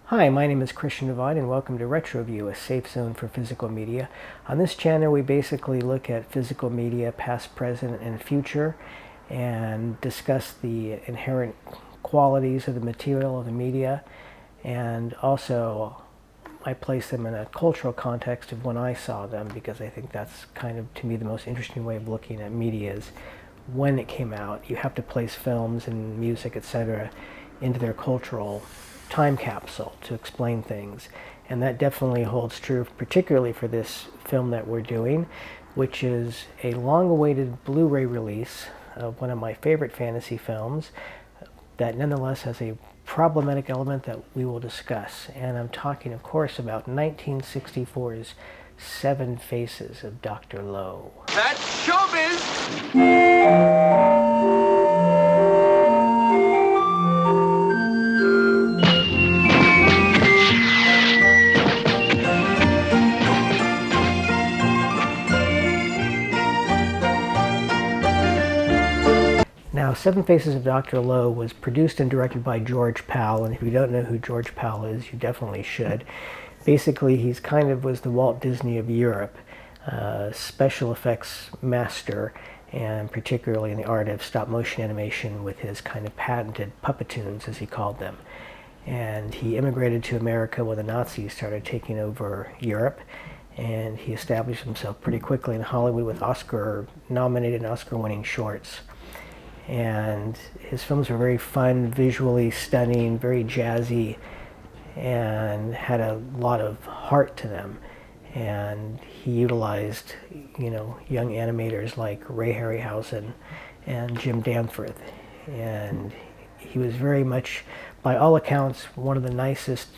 Hi, my name is Christian Devine and welcome to RetroView, a safe zone for physical media. On this channel we basically look at physical media past, present, and future and discuss the inherent qualities of the material of the media, and also I place them in a cultural context of when I saw them, because I think that's kind of, to me, the most interesting way of looking at media is when it came out. You have to place films and music, etc., into their cultural time capsule to explain things, and that definitely holds true particularly for this film that we're doing, which is a long-awaited Blu-ray release of one of my favorite fantasy films that nonetheless has a problematic element that we will discuss. And I'm talking, of course, about 1964's Seven Faces of Dr. LAO. That's showbiz! Now, Seven Faces of Dr. LAO was produced and directed by George Pal, and if you don't know who George Pal is, you definitely should. Basically, he's kind of was the Walt Disney of Europe, special effects master, and particularly in the art of stop-motion animation with his kind of patented Puppetoons, as he called them. And he immigrated to America when the Nazis started taking over Europe, and he established himself pretty quickly in Hollywood with Oscar-nominated and Oscar-winning shorts. And his films were very fun, visually stunning, very jazzy, and had a lot of heart to them. And he utilized, young animators like Ray Harryhausen and Jim Danforth. And he was very much, by all accounts, one of the nicest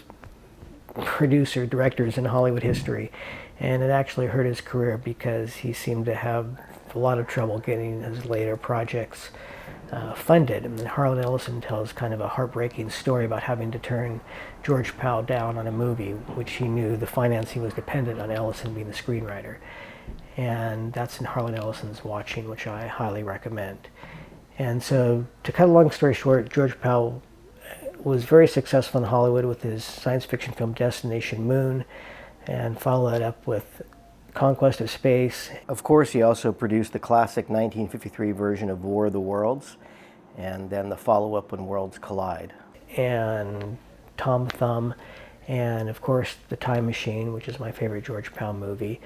directors in Hollywood history. And it actually hurt his career because he seemed to have a lot of trouble getting his later projects funded. And Harlan Ellison tells kind of a heartbreaking story about having to turn George Pal down on a movie, which he knew the financing was dependent on Ellison being the screenwriter. And that's in Harlan Ellison's Watching, which I highly recommend. And so, to cut a long story short, George Pal was very successful in Hollywood with his science fiction film Destination Moon, and followed that up with Conquest of Space. Of course, he also produced the classic 1953 version of War of the Worlds, and then the follow-up When Worlds Collide. And Tom Thumb, and of course The Time Machine, which is my favorite George Pal movie,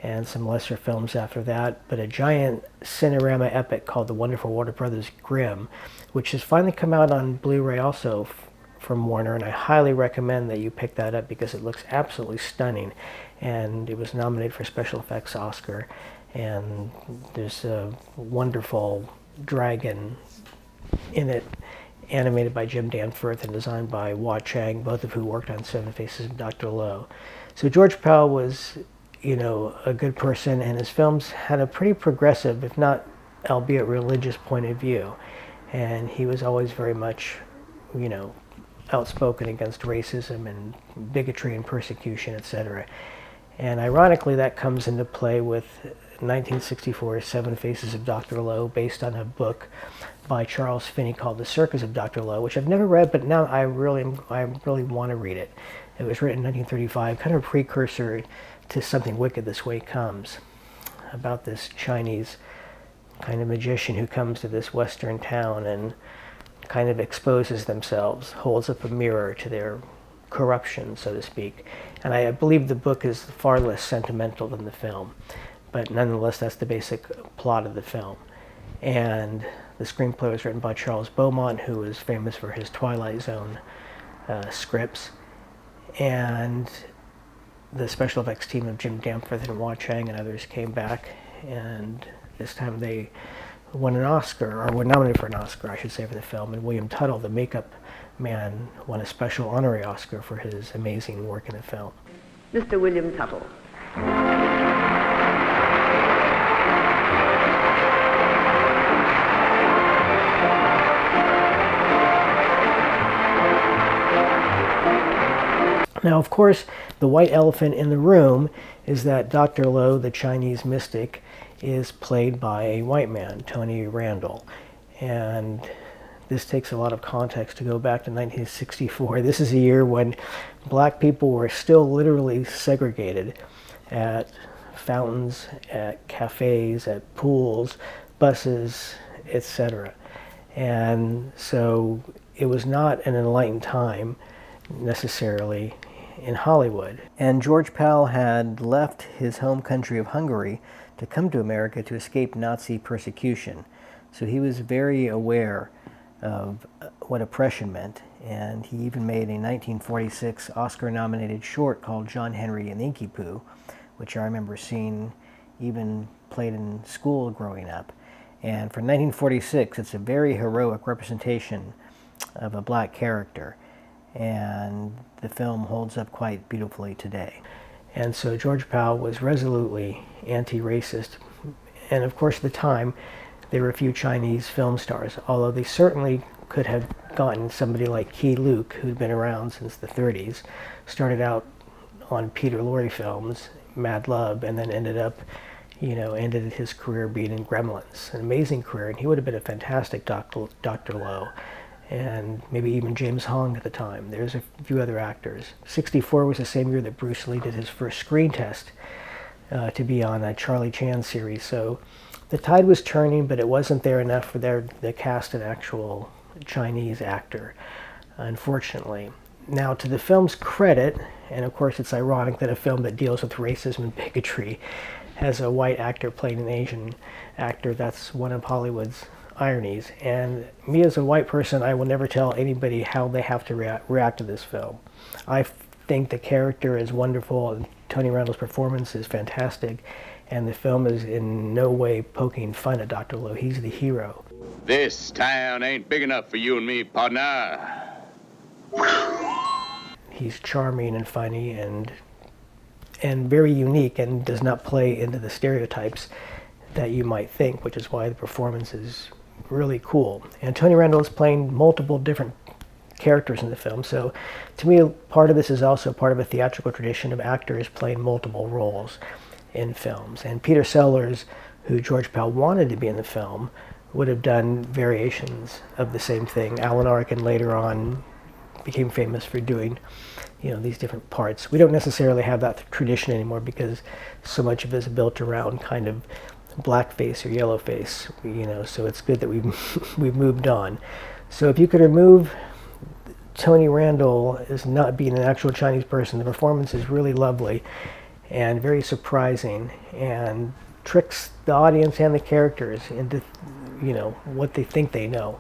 and some lesser films after that, but a giant Cinerama epic called The Wonderful Warner Brothers Grimm, which has finally come out on Blu-ray also from Warner, and I highly recommend that you pick that up because it looks absolutely stunning. And it was nominated for Special Effects Oscar, and there's a wonderful dragon in it, animated by Jim Danforth and designed by Hua Chang, both of who worked on Seven Faces of Dr. LAO. So George Pal was, a good person, and his films had a pretty progressive, if not albeit religious, point of view. And he was always very much, outspoken against racism and bigotry and persecution, etc. And ironically, that comes into play with 1964's Seven Faces of Dr. LAO, based on a book by Charles Finney called The Circus of Dr. LAO, which I've never read, but now I really want to read it. It was written in 1935, kind of a precursor to Something Wicked This Way Comes, about this Chinese kind of magician who comes to this western town and kind of exposes themselves, holds up a mirror to their corruption, so to speak. And I believe the book is far less sentimental than the film, but nonetheless that's the basic plot of the film. And the screenplay was written by Charles Beaumont, who is famous for his Twilight Zone scripts. And the special effects team of Jim Danforth and Hua Chang and others came back, and this time they won an Oscar, or were nominated for an Oscar, I should say, for the film. And William Tuttle, the makeup man, won a special honorary Oscar for his amazing work in the film. Mr. William Tuttle. Now, of course, the white elephant in the room is that Dr. LAO, the Chinese mystic, is played by a white man, Tony Randall. And this takes a lot of context to go back to 1964. This is a year when black people were still literally segregated at fountains, at cafes, at pools, buses, etc. And so it was not an enlightened time necessarily in Hollywood. And George Pal had left his home country of Hungary to come to America to escape Nazi persecution. So he was very aware of what oppression meant, and he even made a 1946 Oscar-nominated short called John Henry and the Inky Poo, which I remember seeing even played in school growing up. And for 1946, it's a very heroic representation of a black character, and the film holds up quite beautifully today. And so George Pal was resolutely anti-racist, and of course at the time there were a few Chinese film stars, although they certainly could have gotten somebody like Key Luke, who'd been around since the 30s, started out on Peter Lorre films, Mad Love, and then ended his career being in Gremlins. An amazing career, and he would have been a fantastic Dr. LAO, and maybe even James Hong at the time. There's a few other actors. 64 was the same year that Bruce Lee did his first screen test to be on a Charlie Chan series. So the tide was turning, but it wasn't there enough for to cast an actual Chinese actor, unfortunately. Now, to the film's credit, and of course it's ironic that a film that deals with racism and bigotry has a white actor playing an Asian actor. That's one of Hollywood's ironies. And me as a white person, I will never tell anybody how they have to react to this film. I think the character is wonderful, and Tony Randall's performance is fantastic, and the film is in no way poking fun at Dr. LAO. He's the hero. This town ain't big enough for you and me, partner. He's charming and funny and very unique, and does not play into the stereotypes that you might think, which is why the performance is really cool. And Tony Randall is playing multiple different characters in the film, so to me part of this is also part of a theatrical tradition of actors playing multiple roles in films. And Peter Sellers, who George Pal wanted to be in the film, would have done variations of the same thing. Alan Arkin later on became famous for doing these different parts. We don't necessarily have that tradition anymore because so much of it is built around kind of blackface or yellowface, so it's good that we've moved on. So if you could remove Tony Randall as not being an actual Chinese person, the performance is really lovely and very surprising, and tricks the audience and the characters into what they think they know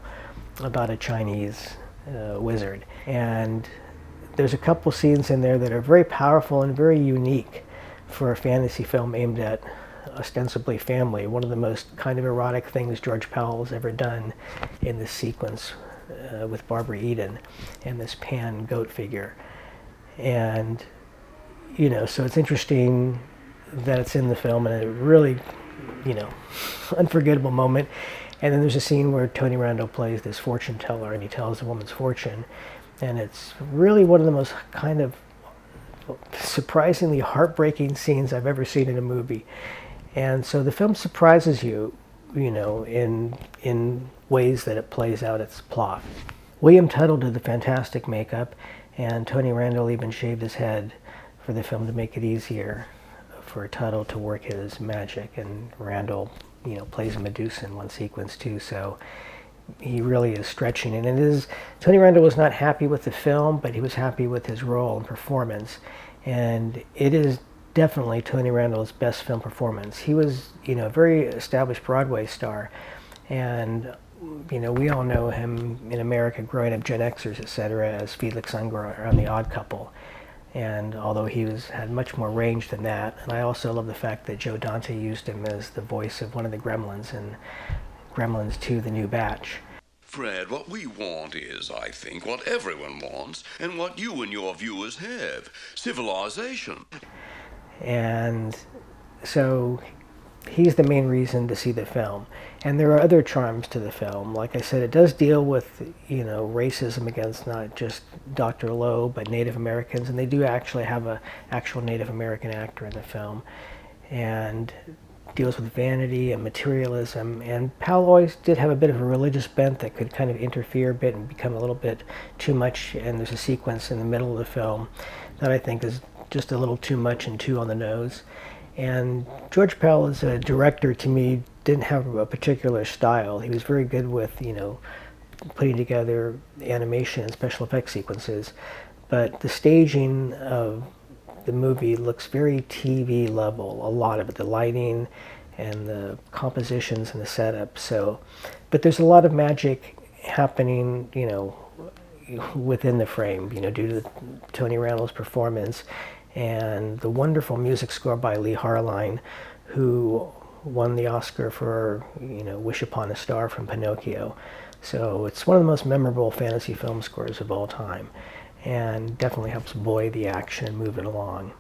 about a Chinese wizard. And there's a couple scenes in there that are very powerful and very unique for a fantasy film aimed at ostensibly family. One of the most kind of erotic things George Pal has ever done in this sequence with Barbara Eden and this pan goat figure. And so it's interesting that it's in the film, and a really unforgettable moment. And then there's a scene where Tony Randall plays this fortune teller, and he tells the woman's fortune, and it's really one of the most kind of surprisingly heartbreaking scenes I've ever seen in a movie. And so the film surprises you, in ways that it plays out its plot. William Tuttle did the fantastic makeup, and Tony Randall even shaved his head for the film to make it easier for Tuttle to work his magic. And Randall, plays a Medusa in one sequence too, so he really is stretching. And Tony Randall was not happy with the film, but he was happy with his role and performance. And it is definitely Tony Randall's best film performance. He was, a very established Broadway star, and we all know him in America growing up, Gen Xers, etc., as Felix Unger on The Odd Couple. And although he had much more range than that, and I also love the fact that Joe Dante used him as the voice of one of the Gremlins in Gremlins 2: The New Batch. Fred, what we want is, I think, what everyone wants, and what you and your viewers have: civilization. And so he's the main reason to see the film. And there are other charms to the film. Like I said, it does deal with, racism against not just Dr. LAO, but Native Americans. And they do actually have a actual Native American actor in the film. And deals with vanity and materialism. And Powell always did have a bit of a religious bent that could kind of interfere a bit and become a little bit too much. And there's a sequence in the middle of the film that I think is just a little too much and too on the nose. And George Pell as a director, to me, didn't have a particular style. He was very good with, putting together animation and special effects sequences. But the staging of the movie looks very TV level, a lot of it, the lighting and the compositions and the setup. So, but there's a lot of magic happening, within the frame, due to Tony Randall's performance and the wonderful music score by Lee Harline, who won the Oscar for, Wish Upon a Star from Pinocchio. So it's one of the most memorable fantasy film scores of all time, and definitely helps buoy the action and move it along.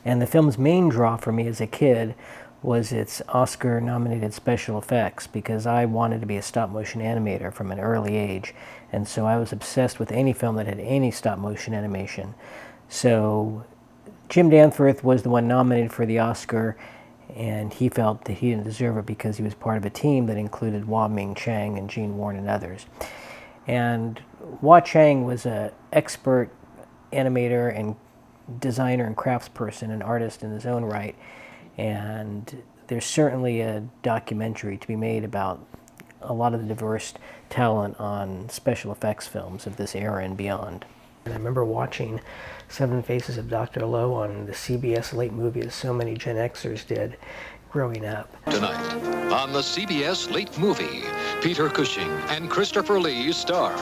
And the film's main draw for me as a kid was its Oscar-nominated special effects, because I wanted to be a stop-motion animator from an early age, and so I was obsessed with any film that had any stop-motion animation. So Jim Danforth was the one nominated for the Oscar, and he felt that he didn't deserve it because he was part of a team that included Wah Ming Chang and Gene Warren and others. And Wah Chang was an expert animator and designer and craftsperson and artist in his own right, and there's certainly a documentary to be made about a lot of the diverse talent on special effects films of this era and beyond. And I remember watching Seven Faces of Dr. LAO on the CBS late movie, as so many Gen Xers did growing up. Tonight, on the CBS late movie, Peter Cushing and Christopher Lee star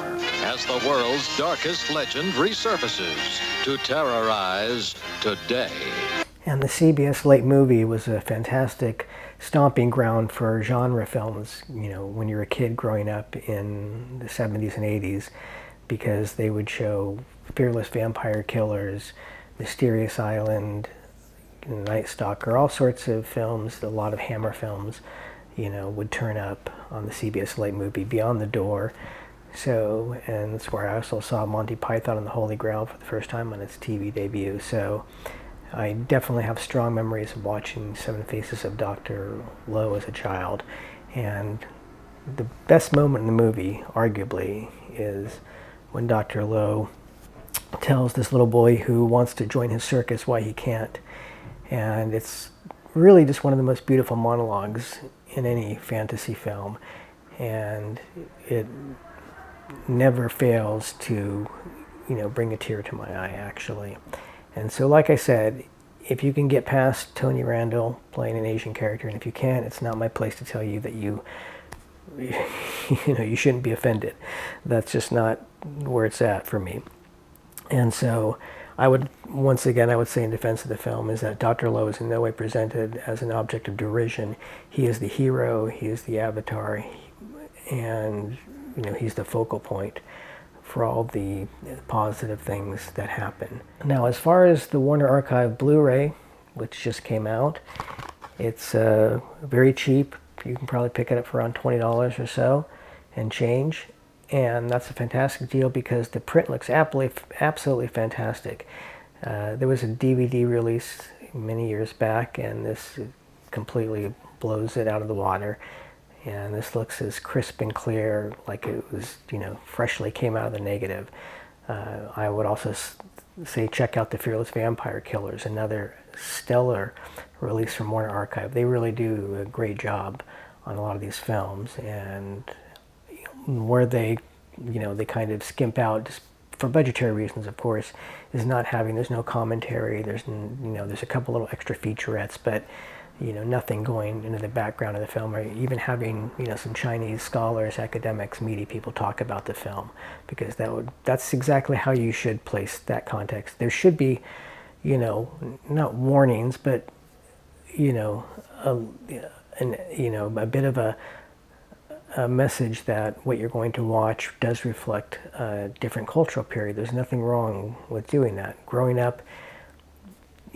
as the world's darkest legend resurfaces to terrorize today. And the CBS late movie was a fantastic stomping ground for genre films, when you're a kid growing up in the 70s and 80s, because they would show Fearless Vampire Killers, Mysterious Island, Night Stalker, all sorts of films. A lot of Hammer films, would turn up on the CBS late movie, Beyond the Door. So, and that's where I also saw Monty Python and the Holy Grail for the first time on its TV debut. So I definitely have strong memories of watching Seven Faces of Dr. LAO as a child. And the best moment in the movie, arguably, is when Dr. LAO tells this little boy who wants to join his circus why he can't. And it's really just one of the most beautiful monologues in any fantasy film. And it never fails to, bring a tear to my eye, actually. And so, like I said, if you can get past Tony Randall playing an Asian character, and if you can't, it's not my place to tell you that you shouldn't be offended. That's just not where it's at for me. And so I would say in defense of the film is that Dr. LAO is in no way presented as an object of derision. He is the hero, he is the avatar, and he's the focal point for all the positive things that happen. Now, as far as the Warner Archive Blu-ray, which just came out, it's very cheap. You can probably pick it up for around $20 or so and change. And that's a fantastic deal because the print looks absolutely fantastic. There was a DVD release many years back, and this completely blows it out of the water. And this looks as crisp and clear, like it was, freshly came out of the negative. I would also say check out the Fearless Vampire Killers, another stellar release from Warner Archive. They really do a great job on a lot of these films, and where they kind of skimp out, just for budgetary reasons, of course, is not having, there's no commentary, there's a couple little extra featurettes, but nothing going into the background of the film, or even having some Chinese scholars, academics, media people talk about the film, because that's exactly how you should place that context. There should be not warnings, but a bit of a message that what you're going to watch does reflect a different cultural period. There's nothing wrong with doing that. Growing up,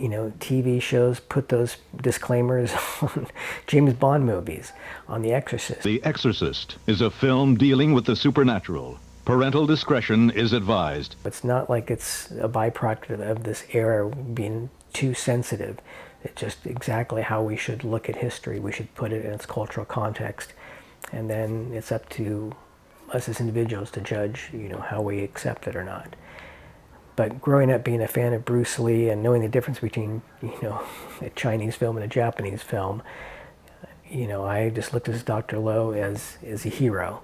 TV shows put those disclaimers on James Bond movies, on The Exorcist. The Exorcist is a film dealing with the supernatural. Parental discretion is advised. It's not like it's a byproduct of this era being too sensitive. It's just exactly how we should look at history. We should put it in its cultural context. And then it's up to us as individuals to judge, how we accept it or not. But growing up being a fan of Bruce Lee and knowing the difference between, a Chinese film and a Japanese film, I just looked at Dr. LAO as a hero.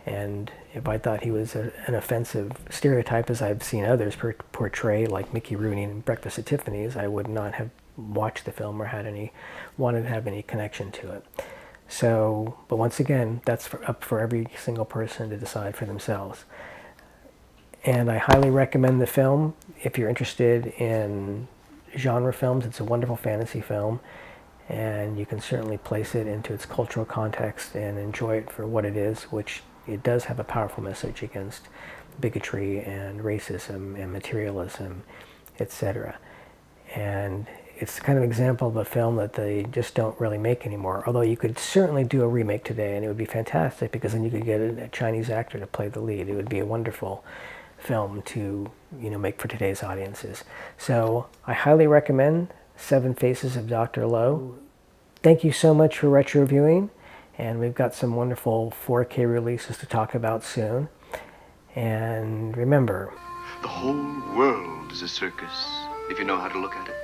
And if I thought he was an offensive stereotype, as I've seen others portray, like Mickey Rooney in Breakfast at Tiffany's, I would not have watched the film or wanted to have any connection to it. So, but once again, that's up for every single person to decide for themselves. And I highly recommend the film if you're interested in genre films. It's a wonderful fantasy film, and you can certainly place it into its cultural context and enjoy it for what it is, which it does have a powerful message against bigotry and racism and materialism, etc. And it's kind of an example of a film that they just don't really make anymore. Although you could certainly do a remake today, and it would be fantastic, because then you could get a Chinese actor to play the lead. It would be a wonderful film to make for today's audiences. So I highly recommend Seven Faces of Dr. LAO. Thank you so much for retro viewing, and we've got some wonderful 4K releases to talk about soon. And remember, the whole world is a circus if you know how to look at it.